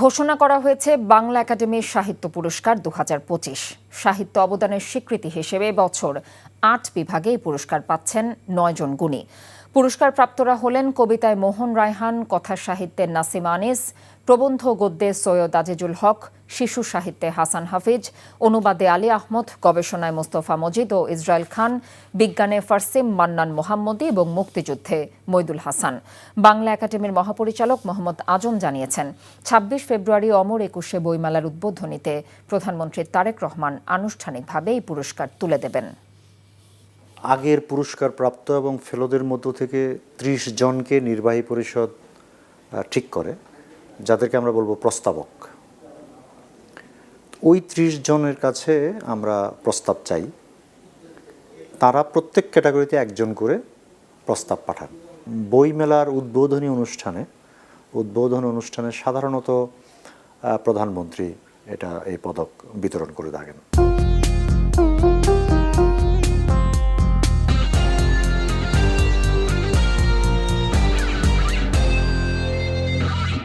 ঘোষণা করা হয়েছে বাংলা একাডেমির সাহিত্য পুরস্কার ২০২৫। সাহিত্য অবদানের স্বীকৃতি হিসেবে বছর ৮ বিভাগে এই পুরস্কার পাচ্ছেন ৯ জন গুণী। পুরস্কার প্রাপ্তরা হলেন কবিতায় মোহন রায়হান, কথা সাহিত্যে নাসিম আনিস, প্রবন্ধ গদ্যে সৈয়দ আজিজুল হক, শিশু সাহিত্যে হাসান হাফিজ, অনুবাদে আলী আহমদ, গবেষণায় মোস্তফা মজিদ ও ইসরায়েল খান, বিজ্ঞানে ফারসিম মান্নান মোহাম্মদী এবং মুক্তিযুদ্ধে মইদুল হাসান। বাংলা একাডেমির মহাপরিচালক মোহাম্মদ আজম জানিয়েছেন, ২৬ ফেব্রুয়ারি অমর একুশে বইমেলার উদ্বোধনীতে প্রধানমন্ত্রী তারেক রহমান আনুষ্ঠানিকভাবে এই পুরস্কার তুলে দেবেন। আগের পুরস্কার প্রাপ্ত এবং ফেলোদের মধ্য থেকে ৩০ জনকে নির্বাহী পরিষদ ঠিক করে, যাদেরকে আমরা বলবো প্রস্তাবক। ওই ৩০ জনের কাছে আমরা প্রস্তাব চাই। তারা প্রত্যেক ক্যাটাগরিতে একজন করে প্রস্তাব পাঠান। বইমেলার উদ্বোধনী অনুষ্ঠানে সাধারণত প্রধানমন্ত্রী এই পদক বিতরণ করে থাকেন।